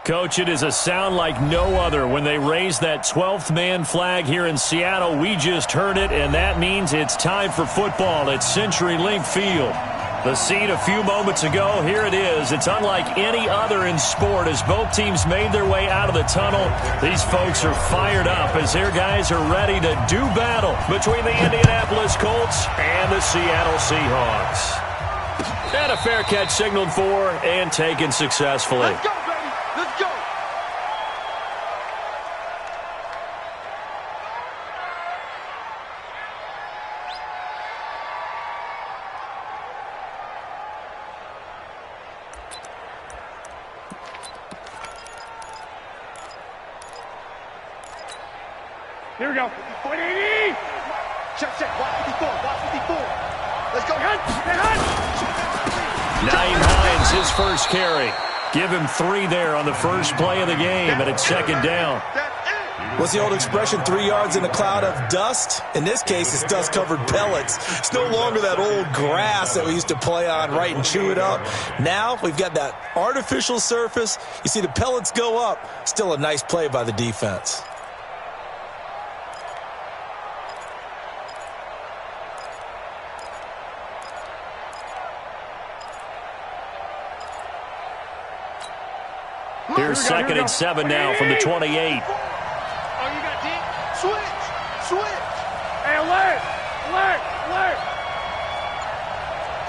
Coach, it is a sound like no other when they raise that 12th man flag here in Seattle. We just heard it, and that means it's time for football at CenturyLink Field. The scene a few moments ago, here it is. It's unlike any other in sport as both teams made their way out of the tunnel. These folks are fired up as their guys are ready to do battle between the Indianapolis Colts and the Seattle Seahawks. And a fair catch signaled for and taken successfully. Let's go, baby. Let's go. Here we go. 180. Check. Watch 54. Let's go. Nyheim Hines, his first carry. Give him 3 there on the first play of the game, and it's second down. What's the old expression, 3 yards in a cloud of dust? In this case, it's dust-covered pellets. It's no longer that old grass that we used to play on, right, and chew it up. Now we've got that artificial surface. You see the pellets go up. Still a nice play by the defense. Here's second and 7 now from the 28. Oh, you got deep. Switch. Hey, alert.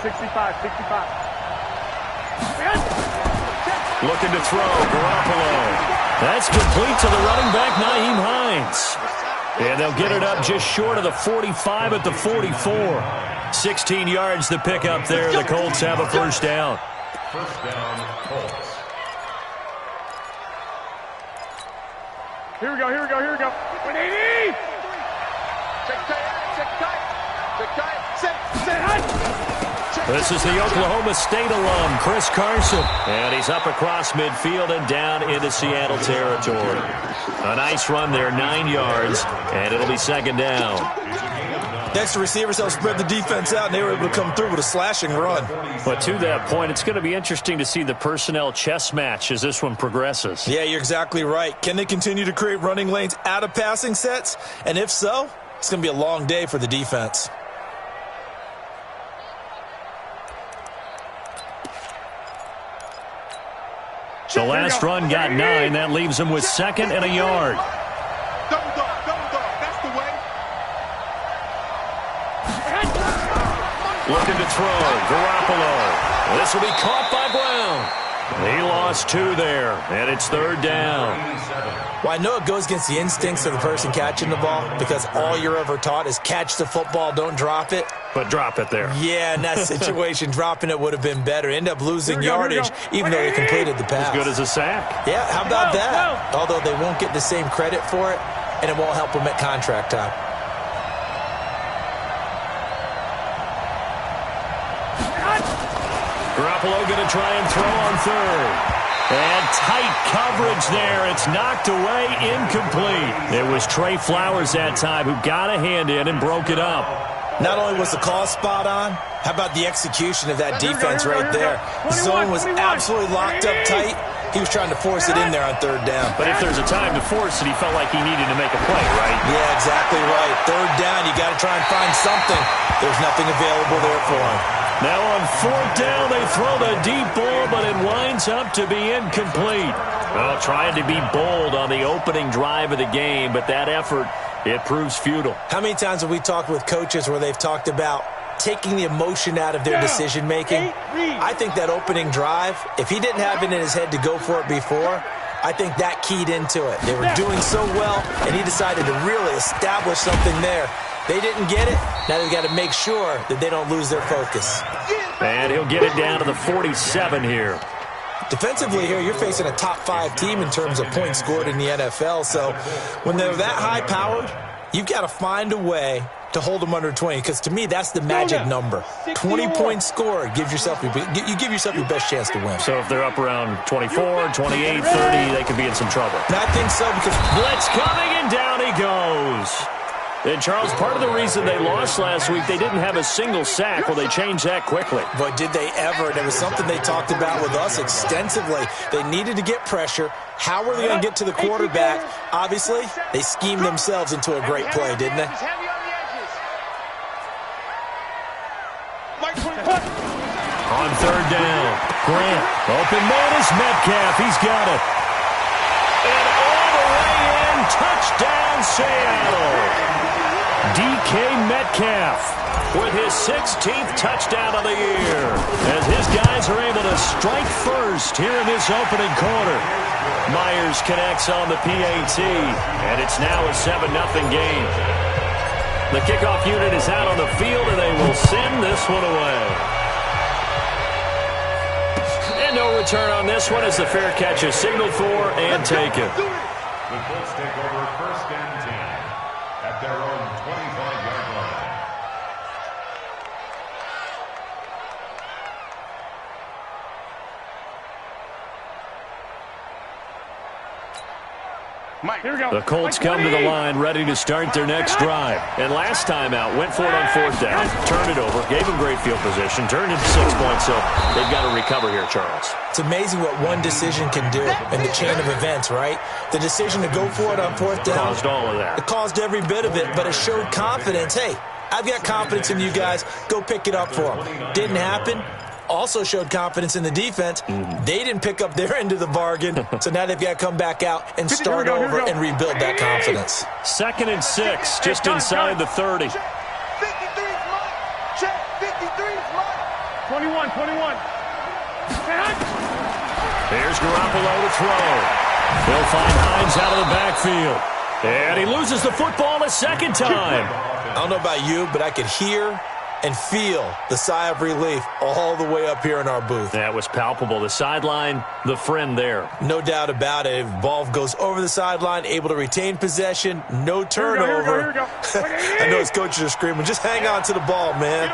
65. Looking to throw, Garoppolo. That's complete to the running back, Nyheim Hines. And they'll get it up just short of the 45 at the 44. 16 yards to pick up there. The Colts have a first down. First down, Colts. Here we go. 180. Check tight. This is the Oklahoma State alum, Chris Carson. And he's up across midfield and down into Seattle territory. A nice run there, 9 yards, and it'll be second down. Next, the receivers helped spread the defense out, and they were able to come through with a slashing run. But to that point, it's going to be interesting to see the personnel chess match as this one progresses. Yeah, you're exactly right. Can they continue to create running lanes out of passing sets? And if so, it's going to be a long day for the defense. The last run got 9. That leaves him with second and a yard. Double dog. That's the way. Looking to throw, Garoppolo. This will be caught by Brown. He lost 2 there, and it's third down. Well, I know it goes against the instincts of the person catching the ball because all you're ever taught is catch the football, don't drop it. But drop it there. Yeah, in that situation, dropping it would have been better. End up losing yardage, even though they completed the pass. As good as a sack. Yeah, how about that? Although they won't get the same credit for it, and it won't help them at contract time. Garoppolo going to try and throw on third. And tight coverage there. It's knocked away, incomplete. It was Trey Flowers that time who got a hand in and broke it up. Not only was the call spot on, how about the execution of that defense right there? The zone was absolutely locked up tight. He was trying to force it in there on third down. But if there's a time to force it, he felt like he needed to make a play, right? Yeah, exactly right. Third down, you got to try and find something. There's nothing available there for him. Now on fourth down, they throw the deep ball, but it winds up to be incomplete. Well, trying to be bold on the opening drive of the game, but that effort, it proves futile. How many times have we talked with coaches where they've talked about taking the emotion out of their decision-making? I think that opening drive, if he didn't have it in his head to go for it before, I think that keyed into it. They were doing so well, and he decided to really establish something there. They didn't get it. Now they've got to make sure that they don't lose their focus. And he'll get it down to the 47 here. Defensively here, you're facing a top-5 team in terms of points scored in the NFL. So when they're that high-powered, you've got to find a way to hold them under 20, because to me, that's the magic number. 20 points scored gives yourself you give yourself your best chance to win. So if they're up around 24, 28, 30, they could be in some trouble. And I think so, because blitz coming, and down he goes. And, Charles, part of the reason they lost last week, they didn't have a single sack. Well, they changed that quickly. But did they ever? And it was something they talked about with us extensively. They needed to get pressure. How were they going to get to the quarterback? Obviously, they schemed themselves into a great play, didn't they? On third down, Grant, open man is Metcalf. He's got it. And all the way in, touchdown Seattle. DK Metcalf with his 16th touchdown of the year as his guys are able to strike first here in this opening quarter. Myers connects on the PAT, and it's now a 7-0 game. The kickoff unit is out on the field, and they will send this one away. And no return on this one as the fair catch is signaled for and taken. The Colts take over 1st and 10 at their own 25-yard line. Here we go. The Colts come to the line ready to start their next drive. And last time out, went for it on 4th down, turned it over, gave them great field position, turned it to 6 points, so they've got to recover here, Charles. It's amazing what one decision can do in the chain of events, right? The decision to go for it on 4th down. Caused all of that. It caused every bit of it, but it showed confidence. Hey, I've got confidence in you guys. Go pick it up for them. Didn't happen. Also showed confidence in the defense. They didn't pick up their end of the bargain, so now they've got to come back out and start over and rebuild that confidence. 2nd and 6, just inside the 30. 53's mine. Check. 53's mine. 21. Here's Garoppolo to throw. He'll find Hines out of the backfield. And he loses the football a second time. I don't know about you, but I could hear and feel the sigh of relief all the way up here in our booth. That was palpable. The sideline, the friend there. No doubt about it. If ball goes over the sideline, able to retain possession, no turnover. Here we go. I know his coaches are screaming, just hang on to the ball, man.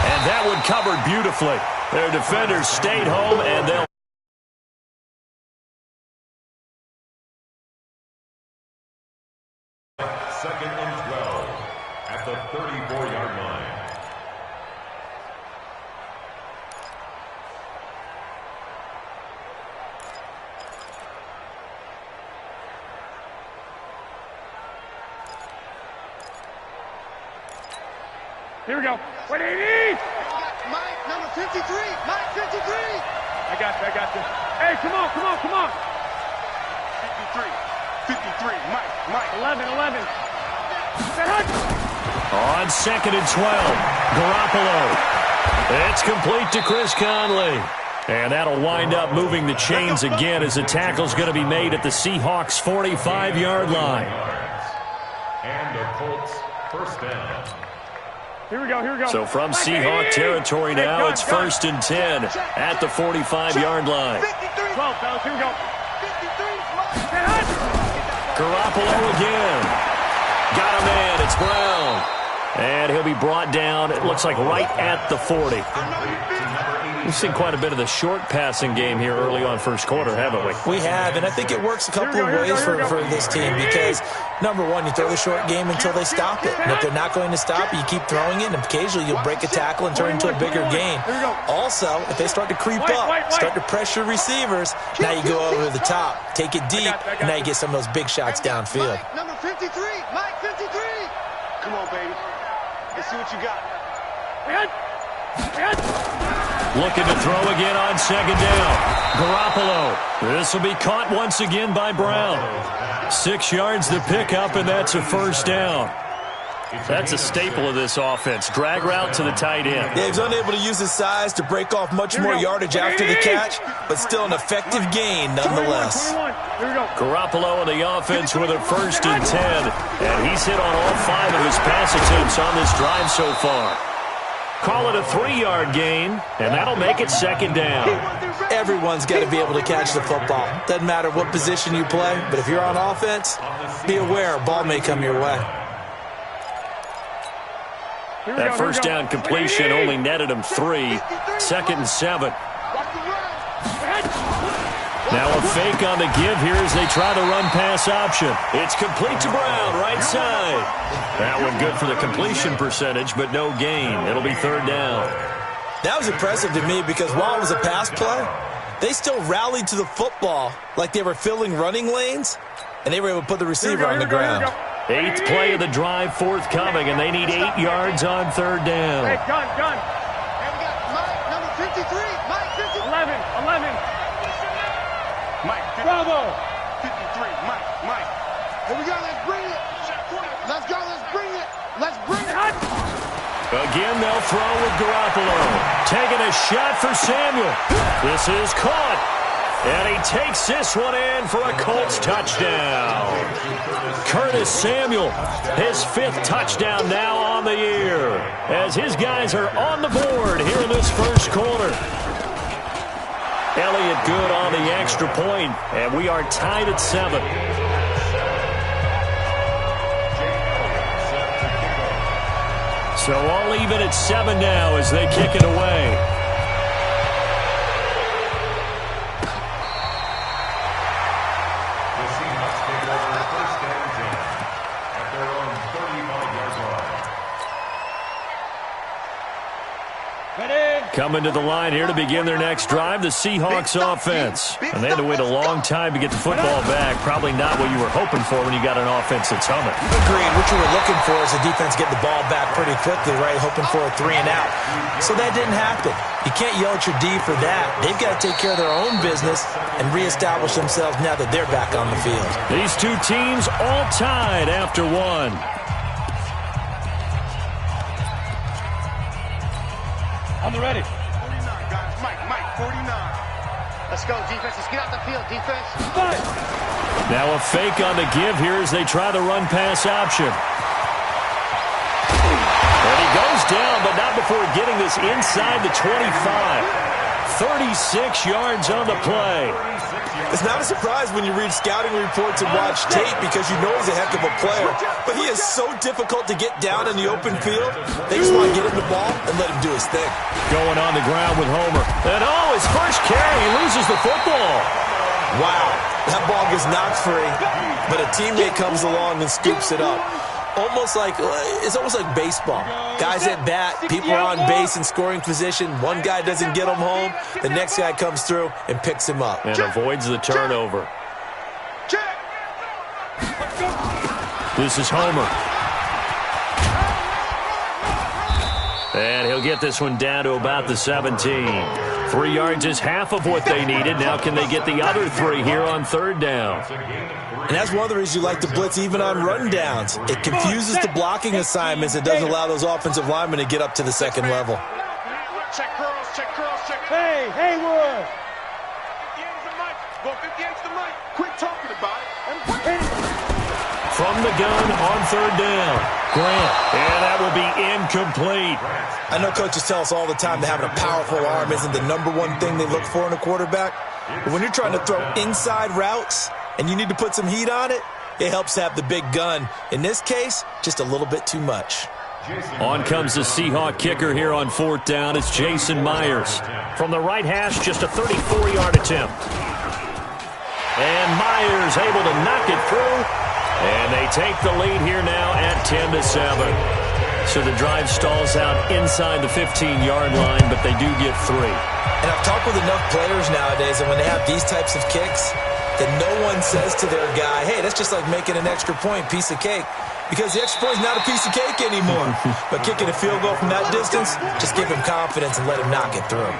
And that one covered beautifully. Their defenders stayed home, and they'll... Second and 12 at the 34-yard line. Here we go. 180. Mike, number 53. Mike, 53. I got you. Hey, come on. 53. Mike. 11. On 2nd and 12, Garoppolo. It's complete to Chris Conley. And that'll wind up moving the chains again as the tackle's going to be made at the Seahawks' 45-yard line. And the Colts 1st down. Here we go. So from Seahawk territory now, it's 1st and 10 at the 45-yard line. 12, fellas. Here we go. 53's mine. Garoppolo again. Got a man. It's Brown. And he'll be brought down, it looks like, right at the 40. We've seen quite a bit of the short passing game here early on first quarter, haven't we? We have, and I think it works a couple of ways for this team because, number one, you throw the short game until they stop it. And if they're not going to stop it, you keep throwing it, and occasionally you'll break a tackle and turn it into a bigger game. Also, if they start to creep up, start to pressure receivers, now you go over the top, take it deep, and now you get some of those big shots downfield. Mike, number 53. Mike, 53. Come on, baby. Let's see what you got. Looking to throw again on 2nd down. Garoppolo. This will be caught once again by Brown. 6 yards the pickup, and that's a 1st down. That's a staple of this offense. Drag route to the tight end. Yeah, he's unable to use his size to break off much more yardage after the catch, but still an effective gain nonetheless. Garoppolo on the offense with a 1st and 10, and he's hit on all 5 of his pass attempts on this drive so far. Call it a 3-yard gain, and that'll make it 2nd down. Everyone's got to be able to catch the football. Doesn't matter what position you play, but if you're on offense, be aware a ball may come your way. That 1st down completion only netted him 3. 2nd and 7. Now a fake on the give here as they try the run-pass option. It's complete to Brown, right side. That one good for the completion percentage, but no gain. It'll be third down. That was impressive to me because while it was a pass play, they still rallied to the football like they were filling running lanes, and they were able to put the receiver on the ground. 8th play of the drive forthcoming, and they need 8 yards on third down. Hey, gun. Hey, we got Mike, number 53. Mike, 53. 11. Mike, 50. Bravo. 53. Mike. Here we go. Let's bring it. Let's go. Let's bring it. Let's bring it. Again, they'll throw with Garoppolo. Taking a shot for Samuel. This is caught. And he takes this one in for a Colts touchdown. Curtis Samuel, his 5th touchdown now on the year, as his guys are on the board here in this first quarter. Elliott good on the extra point, and we are tied at 7. So all even at 7 now as they kick it away. Coming to the line here to begin their next drive, the Seahawks offense. And they had to wait a long time to get the football back. Probably not what you were hoping for when you got an offense that's humming. Agreed. What you were looking for is the defense getting the ball back pretty quickly, right? Hoping for a 3 and out. So that didn't happen. You can't yell at your D for that. They've got to take care of their own business and reestablish themselves now that they're back on the field. These two teams all tied after 1. On the ready. 49, guys. Mike, 49. Let's go, defense. Let's get out the field, defense. Now a fake on the give here as they try the run-pass option. And he goes down, but not before getting this inside the 25. 36 yards on the play. It's not a surprise when you read scouting reports and watch tape because you know he's a heck of a player. But he is so difficult to get down in the open field. They just want to get him the ball and let him do his thing. Going on the ground with Homer. And his first carry, he loses the football. Wow, that ball gets knocked free, but a teammate comes along and scoops it up. It's almost like baseball. Guys at bat, people are on base in scoring position. One guy doesn't get him home. The next guy comes through and picks him up. And avoids the turnover. This is Homer. And he'll get this one down to about the 17. 3 yards is half of what they needed. Now can they get the other 3 here on third down? And that's one of the reasons you like to blitz even on rundowns. It confuses the blocking assignments. It doesn't allow those offensive linemen to get up to the second level. Check curls. Hey, Haywood. 50 ends the mic. Go 50 ends the mic. Quit talking about it. From the gun on third down. Grant. And that will be incomplete. I know coaches tell us all the time that having a powerful arm isn't the #1 thing they look for in a quarterback. But when you're trying to throw inside routes and you need to put some heat on it, it helps to have the big gun. In this case, just a little bit too much. On comes the Seahawk kicker here on 4th down. It's Jason Myers. From the right hash, just a 34-yard attempt. And Myers able to knock it through. And they take the lead here now at 10-7. So the drive stalls out inside the 15-yard line, but they do get 3. And I've talked with enough players nowadays, and when they have these types of kicks, that no one says to their guy, hey, that's just like making an extra point, piece of cake. Because the extra point is not a piece of cake anymore. But kicking a field goal from that distance, just give him confidence and let him knock it through.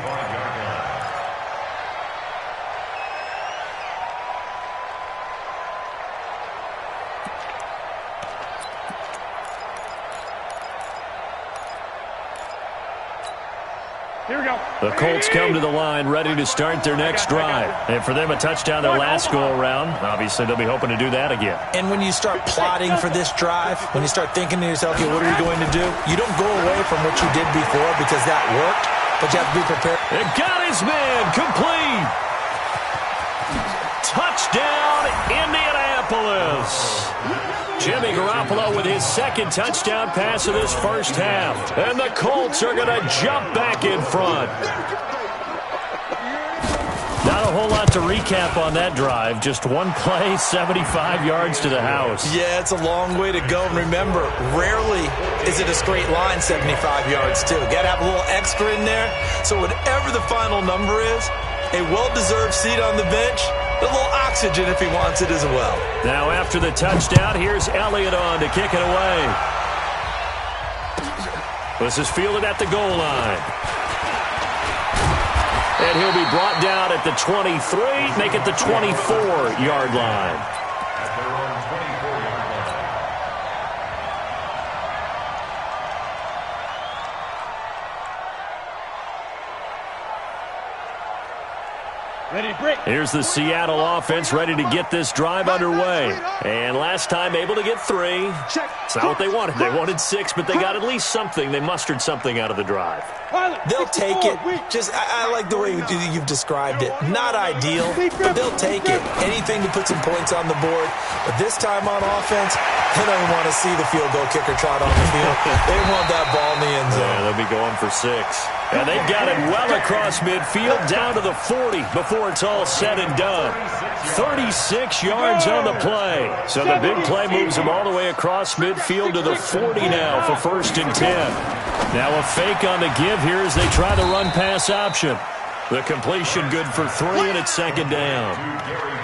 Here we go. The Colts come to the line ready to start their next drive. And for them, a touchdown their last go-around. Obviously, they'll be hoping to do that again. And when you start plotting for this drive, when you start thinking to yourself, okay, what are we going to do? You don't go away from what you did before because that worked, but you have to be prepared. It got his man complete. Touchdown, Indianapolis. Jimmy Garoppolo with his second touchdown pass of this first half. And the Colts are going to jump back in front. Not a whole lot to recap on that drive. Just one play, 75 yards to the house. Yeah, it's a long way to go. And remember, rarely is it a straight line 75 yards, too. Got to have a little extra in there. So whatever the final number is, a well-deserved seat on the bench, a little oxygen if he wants it as well. Now after the touchdown, here's Elliott on to kick it away. This is fielded at the goal line. And he'll be brought down at the 23, make it the 24-yard line. At their own 24-yard line. Ready, break. Here's the Seattle offense ready to get this drive underway. And last time able to get 3. It's not what they wanted. They wanted 6, but they got at least something. They mustered something out of the drive. They'll take it. I like the way you've described it. Not ideal, but they'll take it. Anything to put some points on the board. But this time on offense, they don't want to see the field goal kicker trot on the field. They want that ball in the end zone. Yeah, they'll be going for 6. And they've got it well across midfield, down to the 40 before it's all said and done. 36 yards on the play. So the big play moves them all the way across midfield to the 40 now for 1st and 10. Now a fake on the give here as they try the run-pass option. The completion good for 3, and it's 2nd down.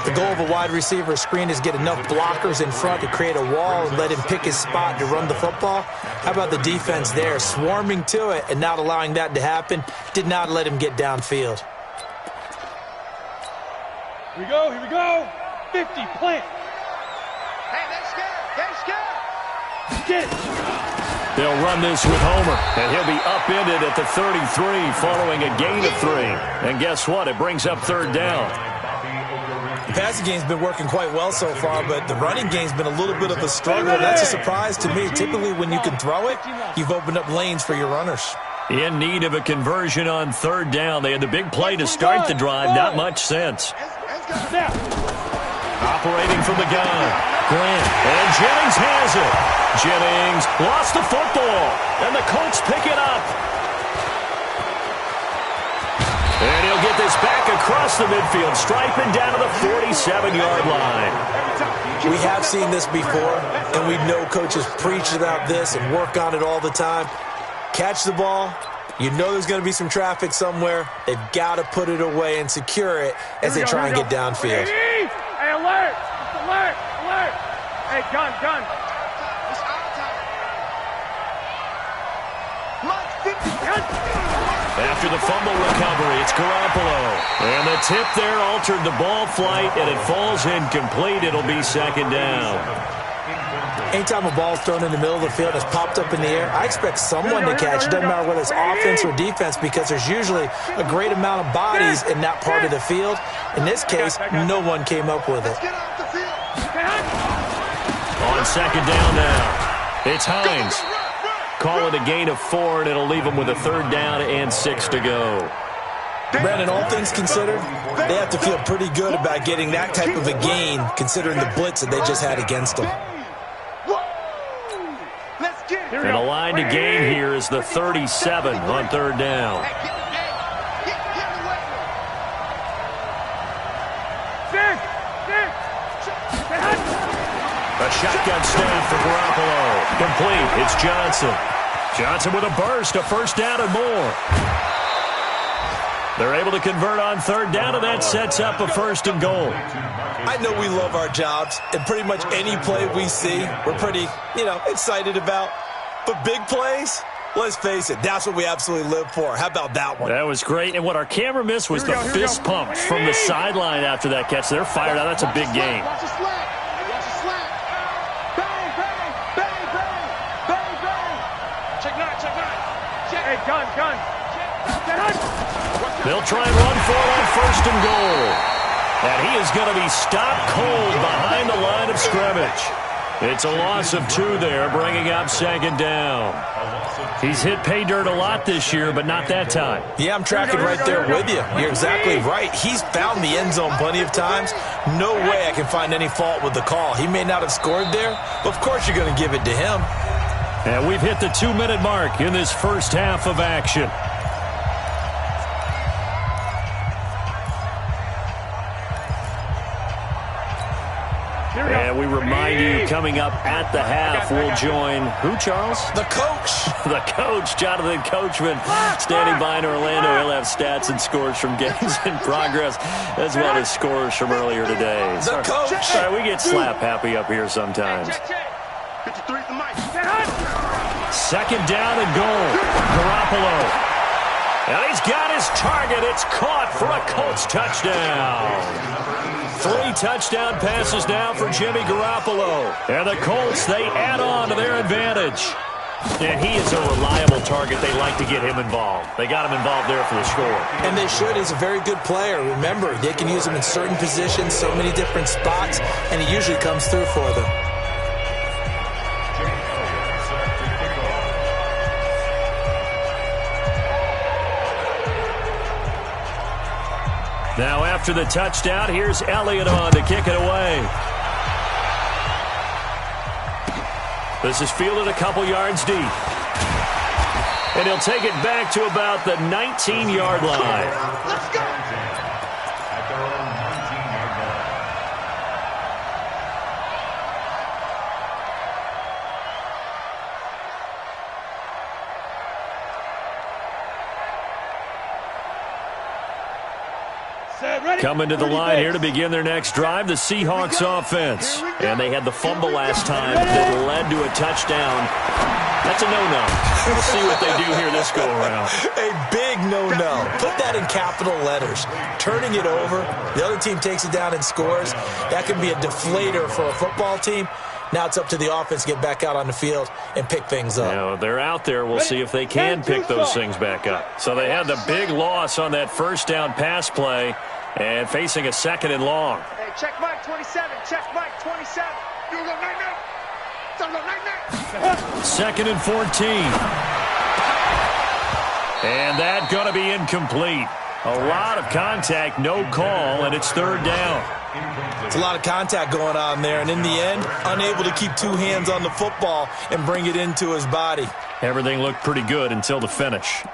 The goal of a wide receiver screen is get enough blockers in front to create a wall and let him pick his spot to run the football. How about the defense there, swarming to it and not allowing that to happen? Did not let him get downfield. Here we go, here we go. 50, plant. Hey, they're scared. They're scared. Get it. They'll run this with Homer, and he'll be upended at the 33 following a gain of 3. And guess what? It brings up 3rd down. The passing game's been working quite well so far, but the running game's been a little bit of a struggle. That's a surprise to me. Typically, when you can throw it, you've opened up lanes for your runners. In need of a conversion on 3rd down. They had the big play to start the drive. Not much sense. Operating from the gun. Grant. And Jennings has it. Jennings lost the football. And the Colts pick it up. And he'll get this back across the midfield, striping down to the 47-yard line. We have seen this before, and we know coaches preach about this and work on it all the time. Catch the ball. You know there's going to be some traffic somewhere. They've got to put it away and secure it as they try and get downfield. Hey, alert! Alert! Alert! Hey, gun, gun. It's our time. Mike, 50. After the fumble recovery, it's Garoppolo. And the tip there altered the ball flight, and it falls incomplete. It'll be 2nd down. Anytime a ball's thrown in the middle of the field, it's popped up in the air, I expect someone to catch. It doesn't matter whether it's offense or defense, because there's usually a great amount of bodies in that part of the field. In this case, no one came up with it. Get off the field. On 2nd down now, it's Hines. Call it a gain of 4, and it'll leave them with a 3rd down and 6 to go. Brandon, all things considered, they have to feel pretty good about getting that type of a gain, considering the blitz that they just had against them. And the line to gain here is the 37 on 3rd down. A shotgun snap for Garoppolo. Complete. It's Johnson. Johnson with a burst, a 1st down and more. They're able to convert on 3rd down, and that sets up a 1st and goal. I know we love our jobs, and pretty much any play we see, we're pretty, excited about. But big plays, let's face it, that's what we absolutely live for. How about that one? That was great, and what our camera missed was the fist pumps from the sideline after that catch. They're fired out. That's a big game. Watch the slack. Watch the slack. Bang, bang, bang, bang, bang, bang. Check nine, check nine. Check. Hey, gun, gun. They'll try and run for it on 1st and goal. And he is going to be stopped cold behind the line of scrimmage. It's a loss of 2 there, bringing up 2nd down. He's hit pay dirt a lot this year, but not that time. Yeah, I'm tracking right there with you. You're exactly right. He's found the end zone plenty of times. No way I can find any fault with the call. He may not have scored there, but of course you're going to give it to him. And we've hit the 2-minute mark in this first half of action. And we remind you, coming up at the half, we'll join who, Charles? The coach. The coach, Jonathan Coachman, standing by in Orlando. He'll have stats and scores from games in progress, as well as scores from earlier today. The coach. Sorry, we get slap happy up here sometimes. 53's the mic. Second down and goal. Garoppolo. And he's got his target. It's caught for a Colts touchdown. 3 touchdown passes now for Jimmy Garoppolo. And the Colts, they add on to their advantage. And he is a reliable target. They like to get him involved. They got him involved there for the score. And they should. He's a very good player. Remember, they can use him in certain positions, so many different spots, and he usually comes through for them. Now after the touchdown, here's Elliott on to kick it away. This is fielded a couple yards deep. And he'll take it back to about the 19-yard line. Let's go. At their own 19-yard line. Coming to the line here to begin their next drive, the Seahawks offense. And they had the fumble last time that led to a touchdown. That's a no-no. We'll see what they do here this go-around. A big no-no. Put that in capital letters. Turning it over, the other team takes it down and scores. That could be a deflator for a football team. Now it's up to the offense to get back out on the field and pick things up. Now, they're out there. We'll see if they can pick those things back up. So they had the big loss on that first down pass play and facing a second and long. Hey, check Mike 27. Check Mike 27. You go right now. Second and 14. And that going to be incomplete. A lot of contact, no call, and it's third down. It's a lot of contact going on there, and in the end, unable to keep 2 hands on the football and bring it into his body. Everything looked pretty good until the finish.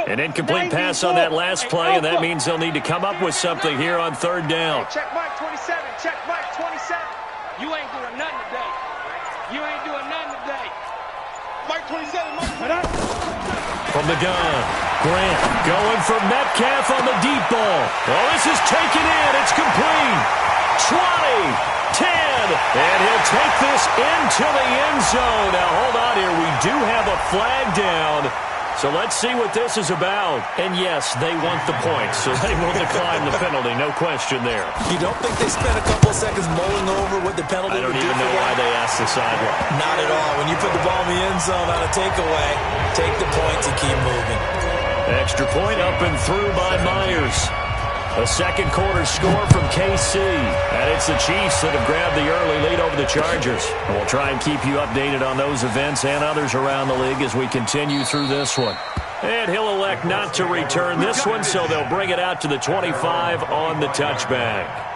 An incomplete pass on that last play, and that means they'll need to come up with something here on third down. Check Mike 27. Check Mike 27. You ain't doing nothing today. You ain't doing nothing today. Mike 27. Mike. From the gun, Grant going for Metcalf on the deep ball. Oh, this is taken in. It's complete. 20, 10, and he'll take this into the end zone. Now, hold on here. We do have a flag down. So let's see what this is about. And yes, they want the points, so they will decline the penalty, no question there. You don't think they spent a couple of seconds mulling over what the penalty would do? I don't even know why they asked the sideline. Not at all. When you put the ball in the end zone on a takeaway, take the points and keep moving. Extra point up and through by Myers. A second quarter score from KC. And it's the Chiefs that have grabbed the early lead over the Chargers. And we'll try and keep you updated on those events and others around the league as we continue through this one. And he'll elect not to return this one, so they'll bring it out to the 25 on the touchback.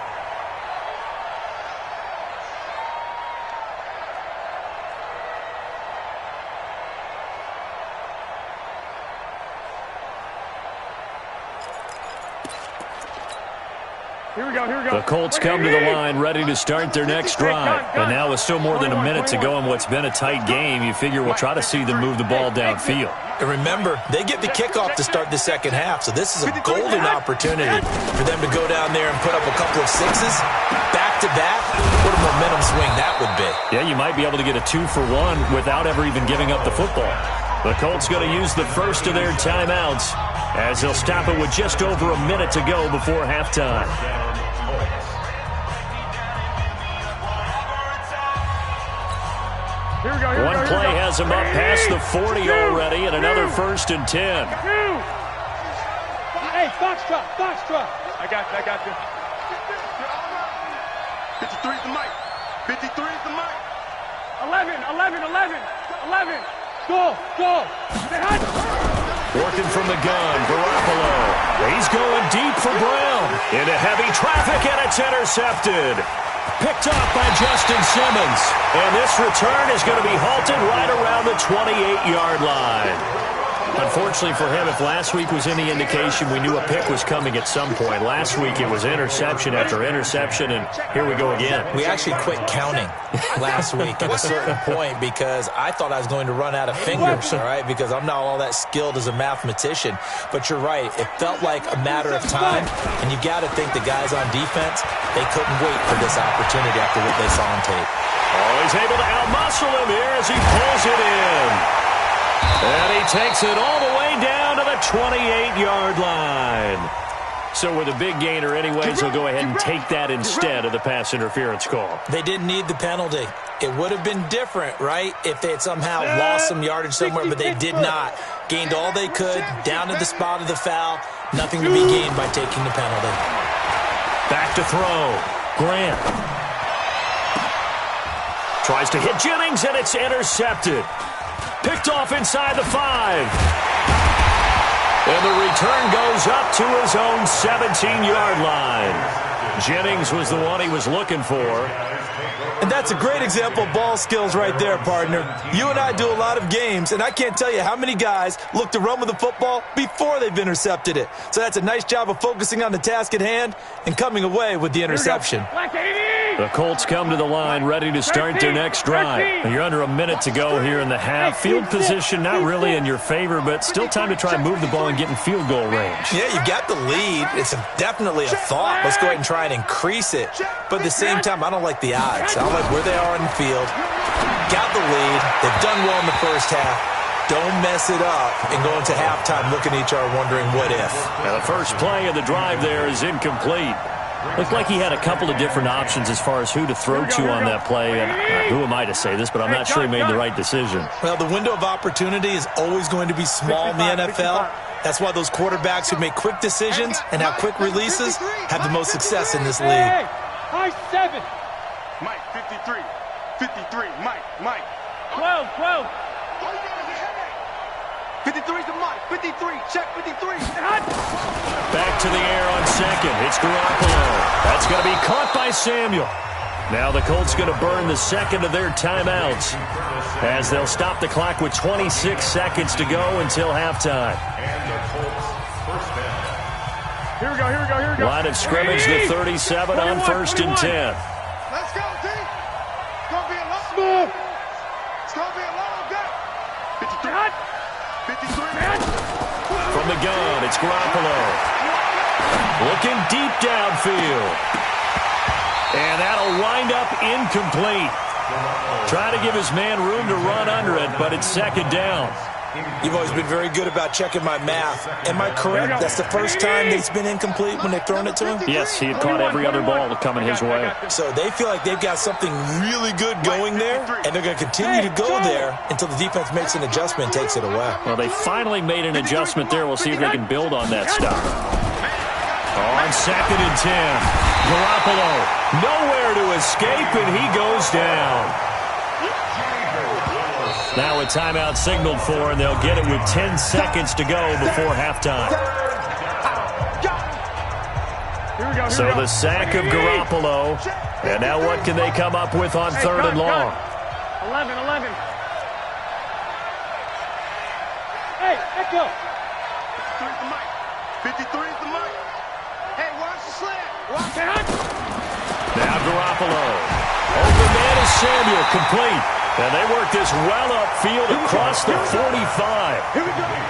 The Colts come to the line ready to start their next drive. And now with still more than a minute to go in what's been a tight game, you figure we'll try to see them move the ball downfield. And remember, they get the kickoff to start the second half, so this is a golden opportunity for them to go down there and put up a couple of sixes back-to-back. What a momentum swing that would be. Yeah, you might be able to get a 2-for-1 without ever even giving up the football. The Colts going to use the first of their timeouts as they'll stop it with just over a minute to go before halftime. One play has him up past the 40 already, and another first and 10. Hey, Foxtrot. I got you. 53's the mic. 53's the mic. 11. Go. Working from the gun, Garoppolo. He's going deep for Brown. Into heavy traffic, and it's intercepted. Picked off by Justin Simmons. And this return is going to be halted right around the 28-yard line. Unfortunately for him, if last week was any indication, we knew a pick was coming at some point. Last week it was interception after interception, and here we go again. We actually quit counting last week at a certain point because I thought I was going to run out of fingers, all right, because I'm not all that skilled as a mathematician. But you're right. It felt like a matter of time, and you got to think the guys on defense, they couldn't wait for this opportunity after what they saw on tape. Oh, he's able to outmuscle him here as he pulls it in. And he takes it all the way down to the 28-yard line. So with a big gainer anyways, he'll go ahead and take that instead of the pass interference call. They didn't need the penalty. It would have been different, right, if they had somehow lost some yardage somewhere, but they did not. Gained all they could, down to the spot of the foul. Nothing to be gained by taking the penalty. Back to throw. Grant. Tries to hit Jennings, and it's intercepted. Picked off inside the 5. And the return goes up to his own 17-yard line. Jennings was the one he was looking for. And that's a great example of ball skills right there, partner. You and I do a lot of games, and I can't tell you how many guys look to run with the football before they've intercepted it. So that's a nice job of focusing on the task at hand and coming away with the interception. The Colts come to the line ready to start their next drive. You're under a minute to go here in the half. Field position not really in your favor, but still time to try and move the ball and get in field goal range. Yeah, you got the lead. It's definitely a thought. Let's go ahead and try and increase it. But at the same time, I don't like the odds. I don't like where they are in the field. Got the lead. They've done well in the first half. Don't mess it up and go into halftime looking at each other wondering what if. Now the first play of the drive there is incomplete. Looked like he had a couple of different options as far as who to throw to on that play. And who am I to say this, but I'm not sure he made the right decision. Well, the window of opportunity is always going to be small in the NFL. That's why those quarterbacks who make quick decisions and have quick releases have the most success in this league. High 7. Mike, 53. 53. Mike. 12. 53 to Mike. 53. Check 53. Back to the air on second. It's Garoppolo. That's going to be caught by Samuel. Now the Colts going to burn the second of their timeouts as they'll stop the clock with 26 seconds to go until halftime. Here we go. Line of scrimmage, the 37 on 1st and 10. Let's go, D. It's going to be a long day. It's going to be a long day. 53. 53. From the gun, it's Garoppolo. Looking deep downfield. And that'll wind up incomplete. Trying to give his man room to run under it, but it's second down. You've always been very good about checking my math. Am I correct? That's the first time it's been incomplete when they've thrown it to him? Yes, he had caught every other ball coming his way. So they feel like they've got something really good going there, and they're going to continue to go there until the defense makes an adjustment and takes it away. Well, they finally made an adjustment there. We'll see if they can build on that stuff. On 2nd and 10, Garoppolo nowhere to escape, and he goes down. Now a timeout signaled for, and they'll get it with 10 seconds to go before halftime. So the sack of Garoppolo, and now what can they come up with on 3rd and long? 11. Hey, echo. 53 is the mic. 53 is the mic. Hey, watch the slant. Now Garoppolo. Open man is Samuel, complete. And they work this well upfield across the 45.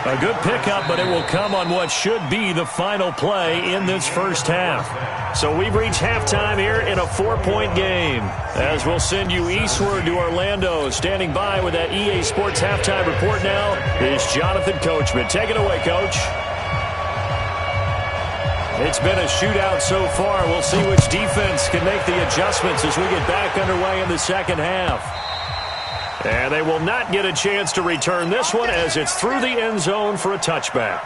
A good pickup, but it will come on what should be the final play in this first half. So we've reached halftime here in a 4-point game. As we'll send you eastward to Orlando. Standing by with that EA Sports halftime report now is Jonathan Coachman. Take it away, Coach. It's been a shootout so far. We'll see which defense can make the adjustments as we get back underway in the second half. And they will not get a chance to return this one as it's through the end zone for a touchback.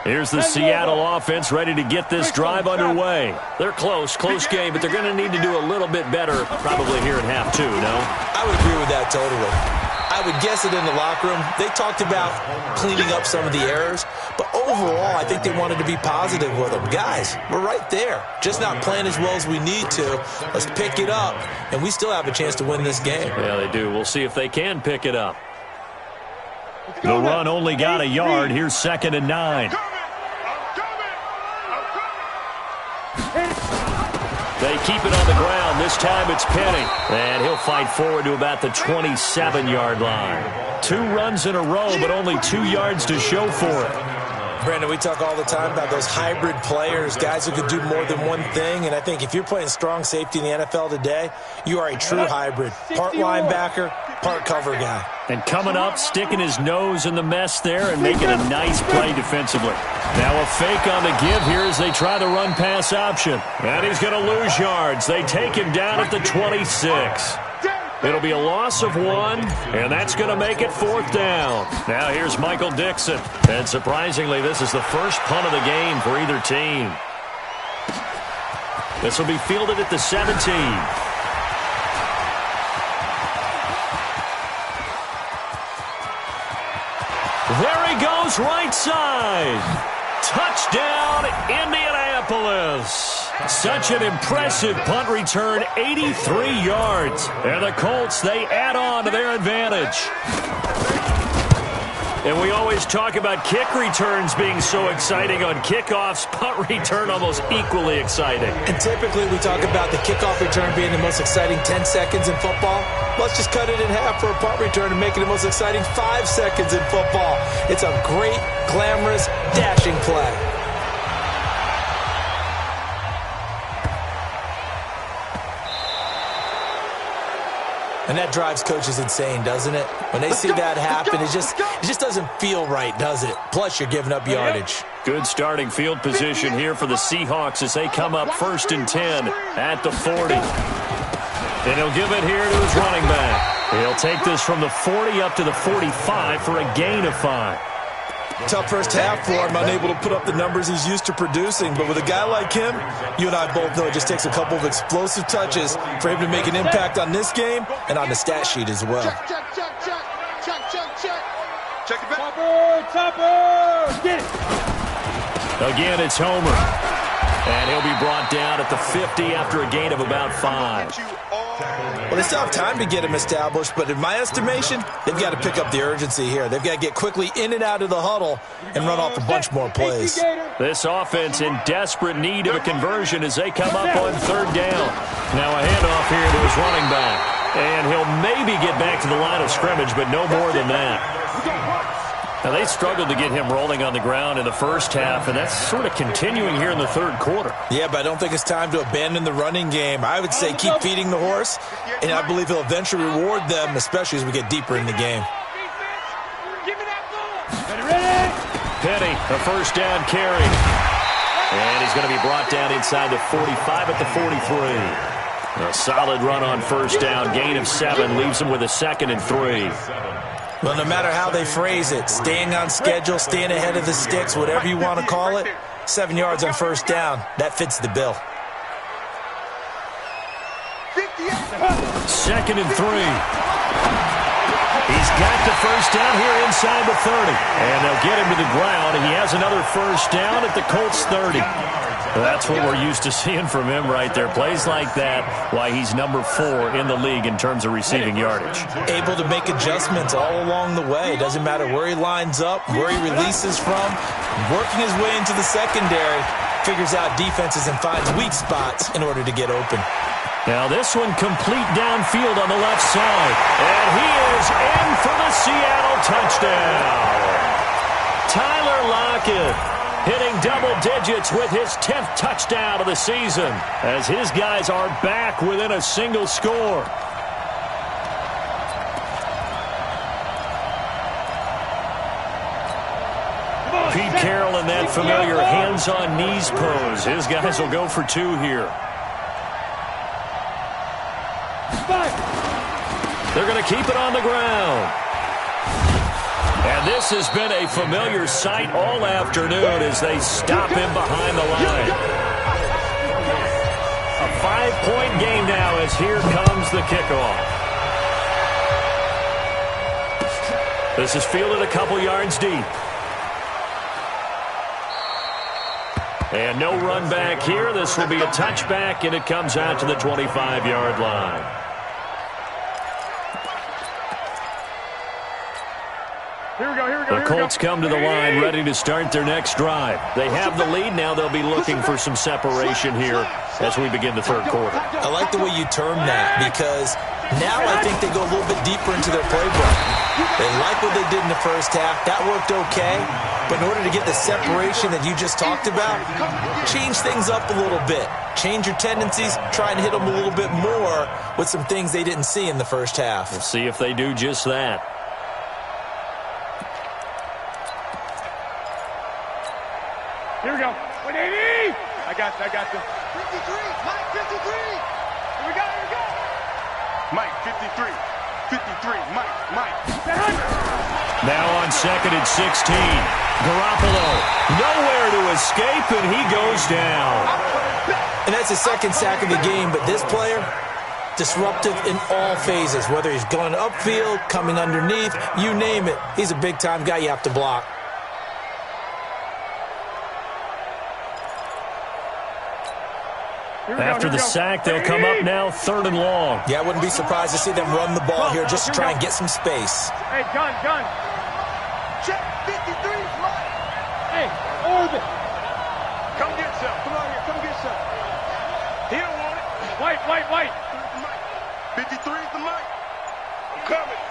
Here's the Seattle offense ready to get this drive underway. They're close game, but they're going to need to do a little bit better probably here in half 2, no? I would agree with that totally. I I would guess it in the locker room. They talked about cleaning up some of the errors, but overall, I think they wanted to be positive with them. Guys, we're right there. Just not playing as well as we need to. Let's pick it up, and we still have a chance to win this game. Yeah, they do. We'll see if they can pick it up. The run only got a yard. Here's 2nd and 9. They keep it on the ground. This time it's Penny. And he'll fight forward to about the 27-yard line. 2 runs in a row, but only 2 yards to show for it. Brandon, we talk all the time about those hybrid players, guys who can do more than one thing. And I think if you're playing strong safety in the NFL today, you are a true hybrid. Part linebacker, part cover guy. And coming up, sticking his nose in the mess there and making a nice play defensively. Now a fake on the give here as they try the run-pass option. And he's going to lose yards. They take him down at the 26. It'll be a loss of 1, and that's going to make it 4th down. Now here's Michael Dixon. And surprisingly, this is the first punt of the game for either team. This will be fielded at the 17. There he goes, right side. Touchdown, Indianapolis. Such an impressive punt return, 83 yards. And the Colts, they add on to their advantage. And we always talk about kick returns being so exciting on kickoffs. Punt return almost equally exciting. And typically we talk about the kickoff return being the most exciting 10 seconds in football. Let's just cut it in half for a punt return and make it the most exciting 5 seconds in football. It's a great, glamorous, dashing play. And that drives coaches insane, doesn't it? When they see that happen, it just doesn't feel right, does it? Plus, you're giving up yardage. Good starting field position here for the Seahawks as they come up 1st and 10 at the 40. And he'll give it here to his running back. He'll take this from the 40 up to the 45 for a gain of 5. Tough first half for him, unable to put up the numbers he's used to producing. But with a guy like him, you and I both know it just takes a couple of explosive touches for him to make an impact on this game and on the stat sheet as well. Check it back. Topper, get it. Again, it's Homer. And he'll be brought down at the 50 after a gain of about 5. Well, they still have time to get him established, but in my estimation, they've got to pick up the urgency here. They've got to get quickly in and out of the huddle and run off a bunch more plays. This offense in desperate need of a conversion as they come up on 3rd down. Now a handoff here to his running back. And he'll maybe get back to the line of scrimmage, but no more than that. Now, they struggled to get him rolling on the ground in the first half, and that's sort of continuing here in the 3rd quarter. Yeah, but I don't think it's time to abandon the running game. I would say keep feeding the horse, and I believe he'll eventually reward them, especially as we get deeper in the game. Penny, a 1st down carry. And he's going to be brought down inside the 45 at the 43. A solid run on 1st down, gain of 7, leaves him with a 2nd and 3. Well, no matter how they phrase it, staying on schedule, staying ahead of the sticks, whatever you want to call it, 7 yards on 1st down, that fits the bill. 2nd and 3. He's got the 1st down here inside the 30. And they'll get him to the ground. He has another 1st down at the Colts 30. That's what we're used to seeing from him right there. Plays like that, why he's number 4 in the league in terms of receiving yardage. Able to make adjustments all along the way. Doesn't matter where he lines up, where he releases from. Working his way into the secondary, figures out defenses and finds weak spots in order to get open. Now this one complete downfield on the left side. And he is in for the Seattle touchdown. Tyler Lockett hitting double digits with his 10th touchdown of the season as his guys are back within a single score. Pete Carroll in that familiar hands-on knees pose. His guys will go for 2 here. They're going to keep it on the ground. And this has been a familiar sight all afternoon as they stop him behind the line. A 5-point game now as here comes the kickoff. This is fielded a couple yards deep. And no run back here. This will be a touchback, and it comes out to the 25-yard line. Here we go. The Colts come to the line ready to start their next drive. They have the lead. Now they'll be looking for some separation here as we begin the third quarter. I like the way you term that, because now I think they go a little bit deeper into their playbook. They like what they did in the first half. That worked okay. But in order to get the separation that you just talked about, change things up a little bit. Change your tendencies. Try and hit them a little bit more with some things they didn't see in the first half. We'll see if they do just that. Here we go. 180. I got you. 53. Mike, 53. Here we go. Mike, 53. 53. Mike. Now on second and 16. Garoppolo nowhere to escape, and he goes down. And that's his second sack of the game, but this player, disruptive in all phases, whether he's going upfield, coming underneath, you name it. He's a big-time guy you have to block. After the sack, they'll come up now third and long. Yeah, I wouldn't be surprised to see them run the ball here just to try and get some space. Hey, gun. Check 53. Mike. Hey, orbit. Come get some. Come on here. Come get some. He don't want it. White. 53 is the Mike. I'm coming.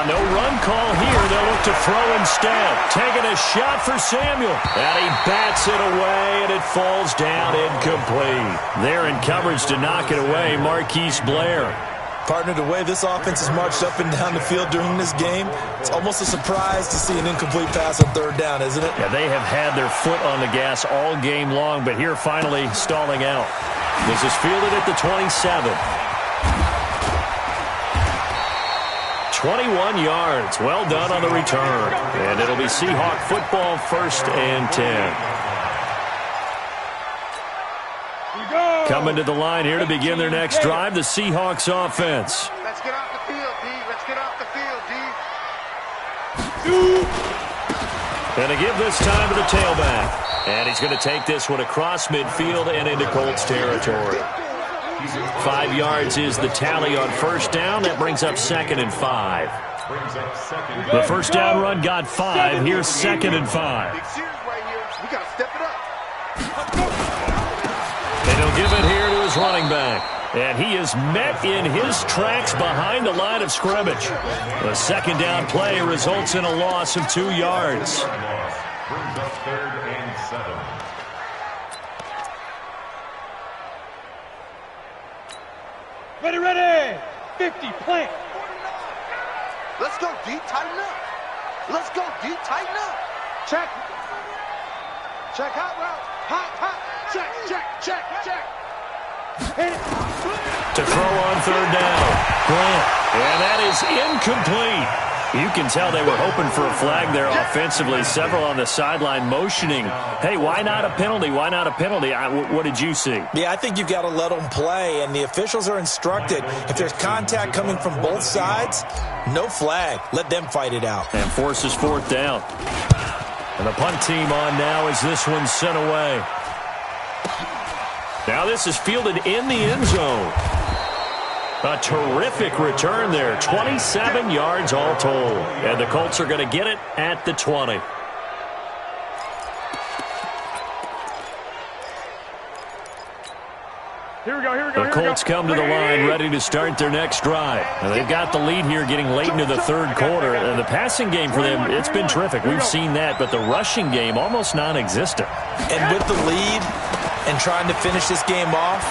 No run call here. They'll look to throw instead. Taking a shot for Samuel. And he bats it away, and it falls down incomplete. There in coverage to knock it away, Marquise Blair. Partner, the way this offense has marched up and down the field during this game, it's almost a surprise to see an incomplete pass on third down, isn't it? Yeah, they have had their foot on the gas all game long, but here finally stalling out. This is fielded at the 27. 21 yards. Well done on the return. And it'll be Seahawk football, 1st and 10. Coming to the line here to begin their next drive, the Seahawks offense. Let's get off the field, D. Let's get off the field, D. And to give this time to the tailback. And he's going to take this one across midfield and into Colts territory. 5 yards is the tally on first down. That brings up 2nd and 5. The first down run got 5. Here's 2nd and 5. We got to step it up. And he'll give it here to his running back. And he is met in his tracks behind the line of scrimmage. The second down play results in a loss of 2 yards. Brings up 3rd and 7. Ready. 50, plant. Let's go, D. Tighten up. Let's go, D. Tighten up. Check. Hot route. Hot. Check. To throw on third down. Grant. And that is incomplete. You can tell they were hoping for a flag there offensively. Several on the sideline motioning. Hey, why not a penalty? Why not a penalty? What did you see? Yeah, I think you've got to let them play, and the officials are instructed. If there's contact coming from both sides, no flag. Let them fight it out. And forces 4th down. And the punt team on now as this one's sent away. Now this is fielded in the end zone. A terrific return there. 27 yards all told. And the Colts are going to get it at the 20. Here we go. The Colts come to the line ready to start their next drive. And they've got the lead here getting late into the third quarter. And the passing game for them, it's been terrific. We've seen that. But the rushing game, almost non-existent. And with the lead and trying to finish this game off,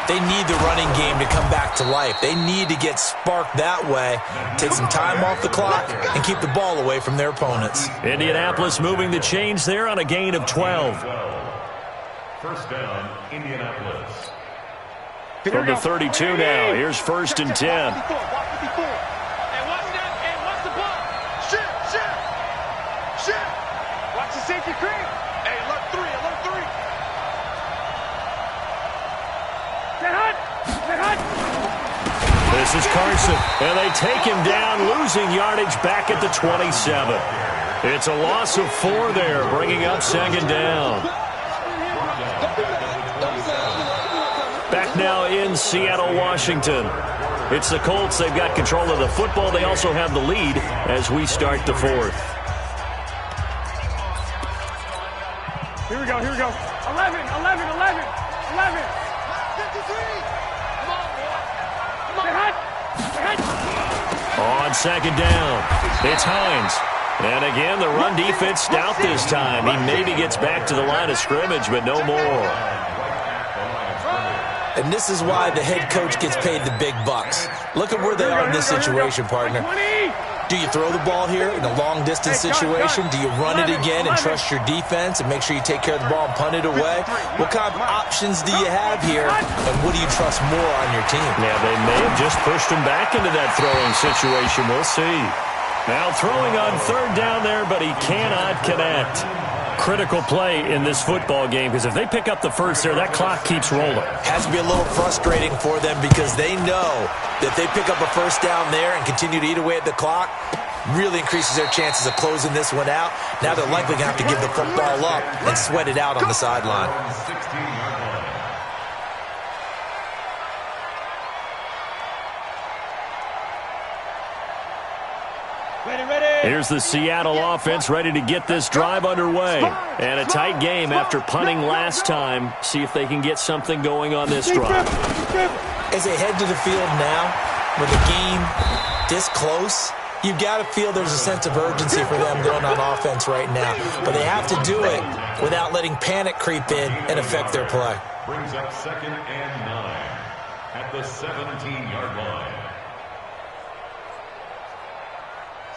they need the running game to come back to life. They need to get sparked that way, take some time off the clock, and keep the ball away from their opponents. Indianapolis moving the chains there on a gain of 12. First down, Indianapolis. From the 32 now. Here's 1st and 10. Hey, watch that. Hey, watch the ball. Shit. Watch the safety cream. Hey, alert 3. This is Carson, and they take him down, losing yardage back at the 27. It's a loss of 4 there, bringing up second down. Back now in Seattle, Washington. It's the Colts. They've got control of the football. They also have the lead as we start the fourth. Here we go, here we go. 11, 11, 11, 11. 53. Come on, boy. Say hut. Say hut. On second down, it's Hines. And again, the run defense stout this time. He maybe gets back to the line of scrimmage, but no more. And this is why the head coach gets paid the big bucks. Look at where they are in this situation, partner. Do you throw the ball here in a long-distance situation? Do you run it again and trust your defense and make sure you take care of the ball and punt it away? What kind of options do you have here, and what do you trust more on your team? Yeah, they may have just pushed him back into that throwing situation. We'll see. Now throwing on third down there, but he cannot connect. Critical play in this football game, because if they pick up the first there, that clock keeps rolling. Has to be a little frustrating for them because they know that they pick up a first down there and continue to eat away at the clock, really increases their chances of closing this one out. Now they're likely going to have to give the football up and sweat it out on the sideline. Here's the Seattle offense ready to get this drive underway. And a tight game after punting last time. See if they can get something going on this drive. As they head to the field now, with the game this close, you've got to feel there's a sense of urgency for them going on offense right now. But they have to do it without letting panic creep in and affect their play. Brings up 2nd and 9 at the 17-yard line.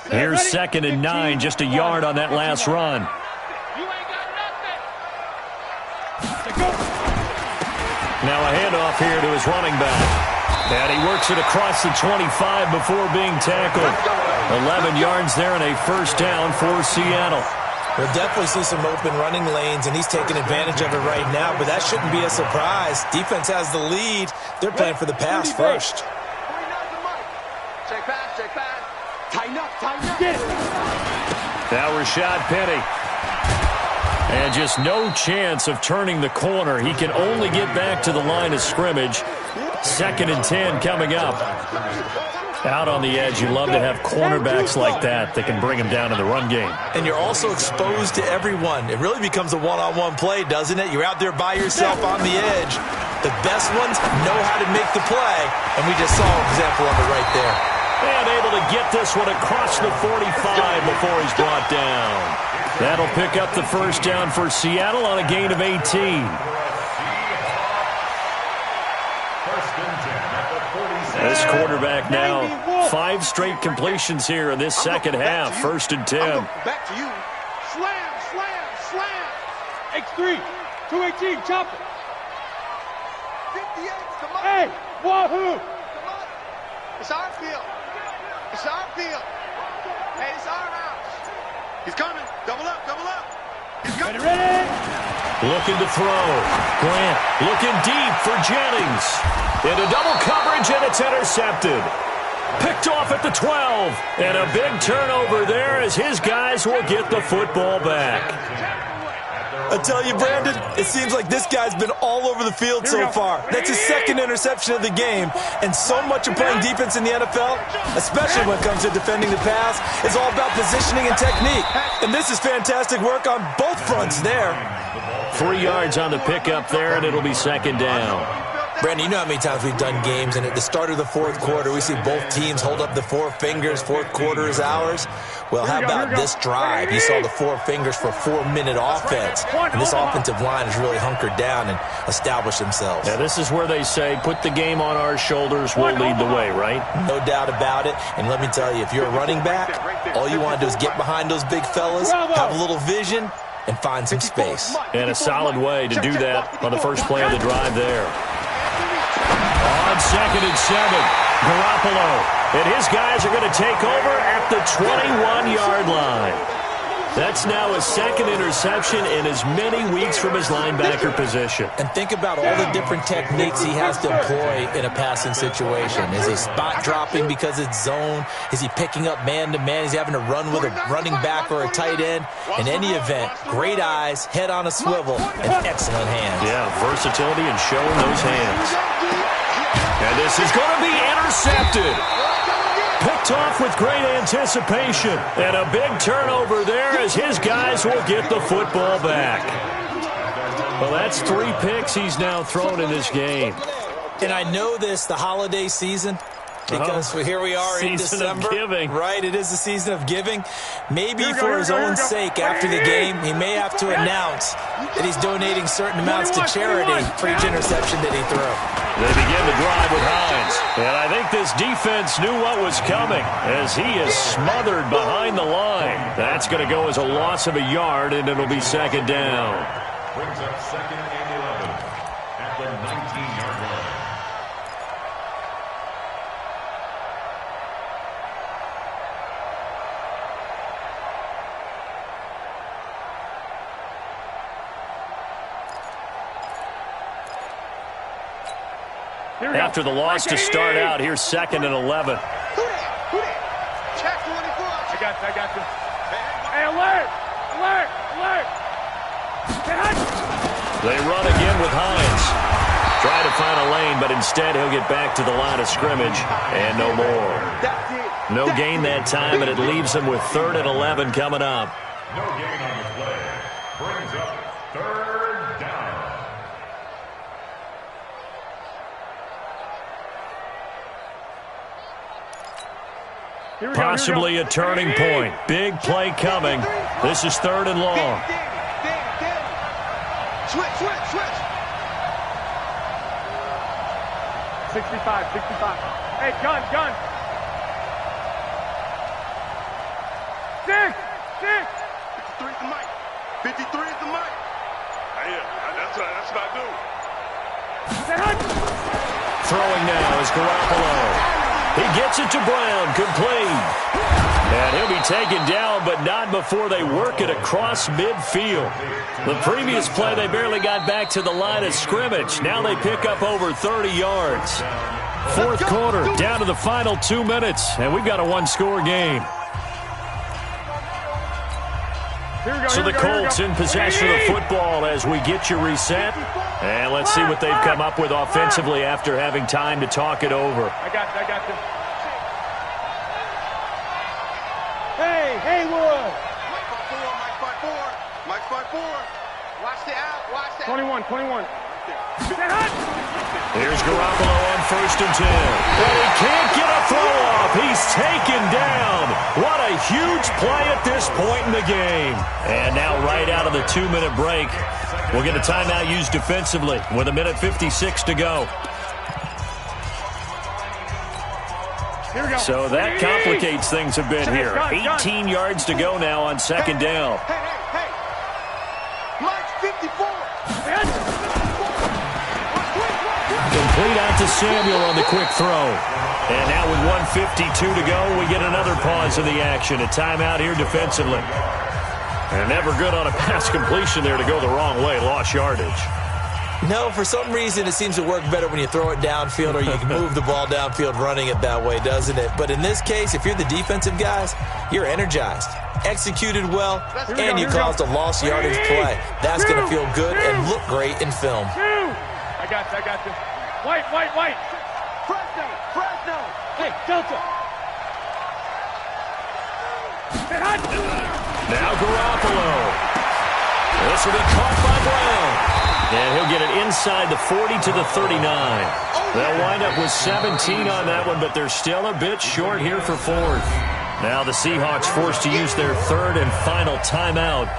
Here's 2nd and 9, just a yard on that last run. You ain't got nothing. Now a handoff here to his running back. And he works it across the 25 before being tackled. 11 yards there and a first down for Seattle. We'll definitely see some open running lanes, and he's taking advantage of it right now, but that shouldn't be a surprise. Defense has the lead. They're playing for the pass first. Check pass, check pass. Tighten up, tighten up. Get it. Now Rashad Penny. And just no chance of turning the corner. He can only get back to the line of scrimmage. 2nd and 10 coming up. Out on the edge, you love to have cornerbacks like that can bring him down in the run game. And you're also exposed to everyone. It really becomes a one-on-one play, doesn't it? You're out there by yourself on the edge. The best ones know how to make the play, and we just saw an example of it right there. And able to get this one across the 45 before he's brought down. That'll pick up the first down for Seattle on a gain of 18. This quarterback now, 5 straight completions here in this second half. 1st and 10. Back to you. Slam, slam, slam. X3, 218, chop it. 58, come on. Hey, wahoo. Come on. It's our field. It's our field. Hey, it's our house. He's coming. Double up, double up. He's coming. Ready? Looking to throw. Grant looking deep for Jennings. Into double coverage, and it's intercepted. Picked off at the 12. And a big turnover there as his guys will get the football back. I tell you, Brandon, it seems like this guy's been all over the field so far. That's his 2nd interception of the game. And so much of playing defense in the NFL, especially when it comes to defending the pass, is all about positioning and technique. And this is fantastic work on both fronts there. 3 yards on the pickup there, and it'll be 2nd down. Brandon, you know how many times we've done games, and at the start of the 4th quarter, we see both teams hold up the 4 fingers, 4th quarter is ours. Well, how about this drive? You saw the 4 fingers for 4-minute offense, and this offensive line has really hunkered down and established themselves. Now, this is where they say, put the game on our shoulders, we'll lead the way, right? No doubt about it, and let me tell you, if you're a running back, all you want to do is get behind those big fellas, have a little vision, and find some space. And a solid way to do that on the first play of the drive there. On 2nd and 7, Garoppolo. And his guys are going to take over at the 21-yard line. That's now his second interception in as many weeks from his linebacker position. And think about all the different techniques he has to employ in a passing situation. Is he spot dropping because it's zone? Is he picking up man-to-man? Is he having to run with a running back or a tight end? In any event, great eyes, head on a swivel, and excellent hands. Yeah, versatility and showing those hands. And this is going to be intercepted. Picked off with great anticipation. And a big turnover there as his guys will get the football back. Well, that's 3 picks he's now thrown in this game. And I know this, the holiday season, because here we are in December. Season of giving. Right, it is the season of giving. Maybe for his own sake after the game, he may have to announce that he's donating certain amounts to charity for each interception that he threw. They begin to drive with Hines. And I think this defense knew what was coming as he is smothered behind the line. That's going to go as a loss of a yard, and it'll be second down. Brings up second and 11 at the 19-yard line. After the loss to start out, here's second and 11. Who that? Check 24. I got you. Hey, alert! Alert! Alert! They run again with Hines. Try to find a lane, but instead he'll get back to the line of scrimmage, and no more. No gain that time, and it leaves them with 3rd and 11 coming up. No gain on the play. Brings up 3rd down. Possibly a turning point. Big play coming. This is 3rd and long. Switch. 65. Hey, gun. 6. 53 is the mic. 53 is the mic. That's what I do. Throwing now is Garoppolo. He gets it to Brown, complete. And he'll be taken down, but not before they work it across midfield. The previous play, they barely got back to the line of scrimmage. Now they pick up over 30 yards. 4th quarter, down to the final 2 minutes, and we've got a 1-score game. So the Colts in possession of the football as we get you reset. And let's see what they've come up with offensively after having time to talk it over. I got you. Hey, Haywood! Mike 5-4. Watch the out. 21. Here's Garoppolo on 1st and 10. But he can't get a throw off. He's taken down. What a huge play at this point in the game. And now right out of the 2-minute break, we'll get a timeout used defensively with 1:56 to go. So that complicates things a bit here. 18 yards to go now on 2nd down. Hey. Mike's 54. Complete out to Samuel on the quick throw. And now with 1:52 to go, we get another pause in the action. A timeout here defensively. And never good on a pass completion there to go the wrong way. Lost yardage. No, for some reason it seems to work better when you throw it downfield or you can move the ball downfield running it that way, doesn't it? But in this case, if you're the defensive guys, you're energized, executed well, and you caused a lost yardage play. That's going to feel good and look great in film. I got you. White. Fresno. Hey, Delta. Now Garoppolo. This will be caught by Brown. And he'll get it inside the 40 to the 39. They'll wind up with 17 on that one, but they're still a bit short here for 4th. Now the Seahawks forced to use their 3rd and final timeout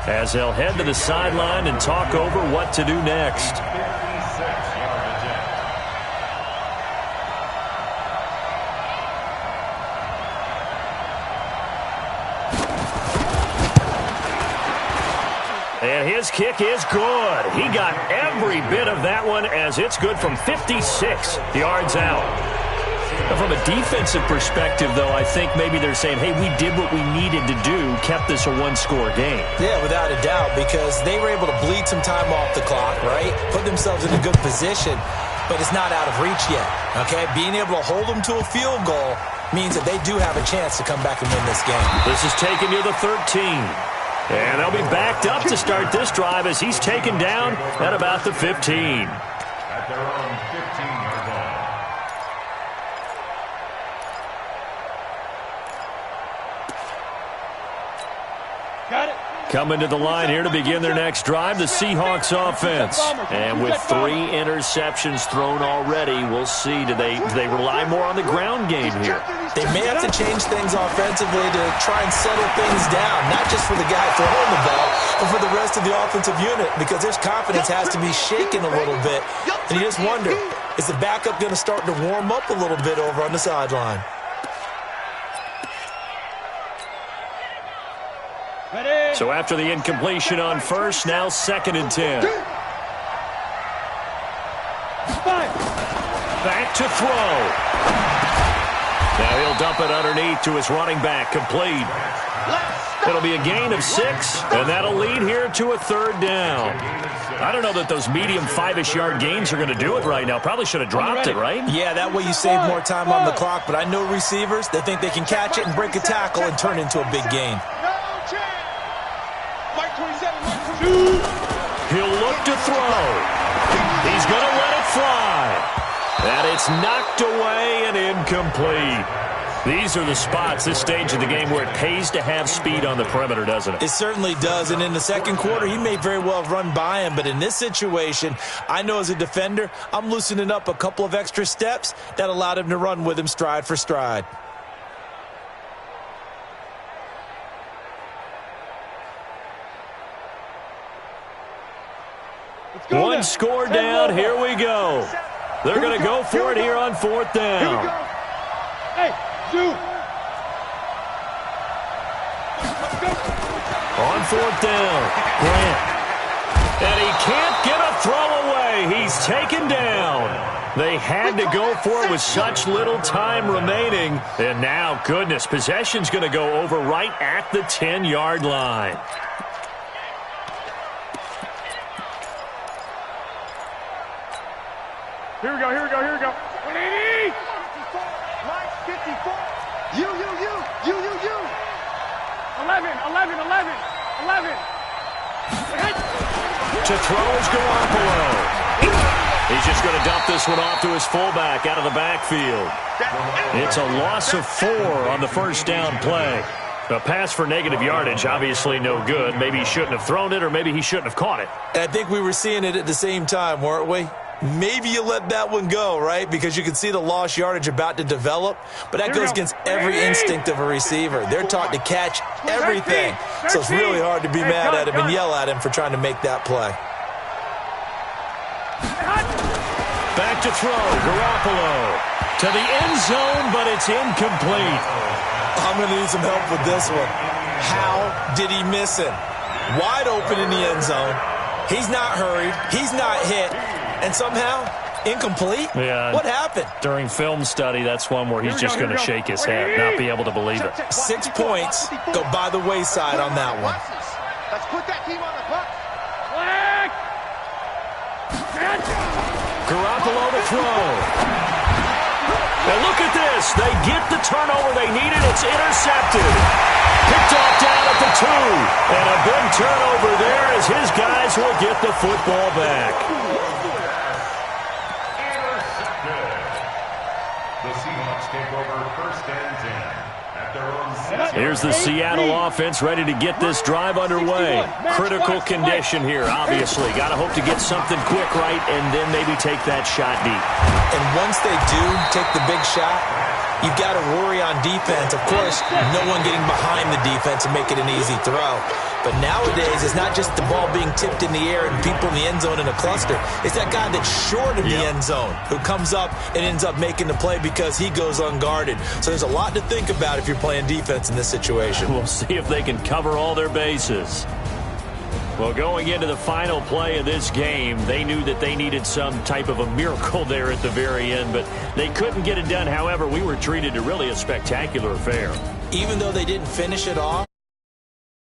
as they'll head to the sideline and talk over what to do next. And his kick is good. He got every bit of that one as it's good from 56 yards out. From a defensive perspective, though, I think maybe they're saying, hey, we did what we needed to do, kept this a one-score game. Yeah, without a doubt, because they were able to bleed some time off the clock, right? Put themselves in a good position, but it's not out of reach yet, okay? Being able to hold them to a field goal means that they do have a chance to come back and win this game. This is taken to the 13. And they'll be backed up to start this drive as he's taken down at about the 15. At their own 15-yard line. Got it. Coming to the line here to begin their next drive, the Seahawks offense. And with 3 interceptions thrown already, we'll see. Do they rely more on the ground game here? They may have to change things offensively to try and settle things down, not just for the guy throwing the ball, but for the rest of the offensive unit, because their confidence has to be shaken a little bit. And you just wonder, is the backup going to start to warm up a little bit over on the sideline? Ready. So after the incompletion on first, now 2nd and 10. Back to throw. Now he'll dump it underneath to his running back, complete. It'll be a gain of 6, and that'll lead here to a 3rd down. I don't know that those medium 5-ish yard gains are going to do it right now. Probably should have dropped it, right? Yeah, that way you save more time on the clock, but I know receivers, they think they can catch it and break a tackle and turn it into a big gain. He'll look to throw. He's going to let it fly. And it's knocked away and incomplete. These are the spots, this stage of the game, where it pays to have speed on the perimeter, doesn't it? It certainly does, and in the second quarter, he may very well have run by him, but in this situation, I know as a defender, I'm loosening up a couple of extra steps that allowed him to run with him stride for stride. One score down, here we go. They're going to go for it here on 4th down. Hey, shoot. On 4th down, Grant. And he can't get a throw away. He's taken down. They had to go for it with such little time remaining. And now, goodness, possession's going to go over right at the 10-yard line. Here we go, here we go, here we go. 180! Mike 54. You. 11. To throw is Garoppolo. He's just going to dump this one off to his fullback out of the backfield. It's a loss of 4 on the first down play. A pass for negative yardage, obviously no good. Maybe he shouldn't have thrown it, or maybe he shouldn't have caught it. And I think we were seeing it at the same time, weren't we? Maybe you let that one go, right? Because you can see the lost yardage about to develop. But that goes against every instinct of a receiver. They're taught to catch everything. So it's really hard to be mad at him and yell at him for trying to make that play. Back to throw, Garoppolo. To the end zone, but it's incomplete. I'm going to need some help with this one. How did he miss him? Wide open in the end zone. He's not hurried. He's not hit. And somehow, incomplete? Yeah. What happened? During film study, that's one where he's just going to shake his head, not be able to believe it. 6 points go by the wayside on that one. Let's put that team on the clock. Garoppolo to throw. And look at this. They get the turnover they needed. It's intercepted. Picked off down at the 2. And a big turnover there as his guys will get the football back. The Seahawks take over 1st and 10 at their own 6. Here's the Seattle offense ready to get this drive underway. Critical condition here, obviously. Got to hope to get something quick right and then maybe take that shot deep. And once they do take the big shot, you've got to worry on defense. Of course, no one getting behind the defense and make it an easy throw. But nowadays, it's not just the ball being tipped in the air and people in the end zone in a cluster. It's that guy that's short of the end zone who comes up and ends up making the play because he goes unguarded. So there's a lot to think about if you're playing defense in this situation. We'll see if they can cover all their bases. Well, going into the final play of this game, they knew that they needed some type of a miracle there at the very end, but they couldn't get it done. However, we were treated to really a spectacular affair. Even though they didn't finish it off,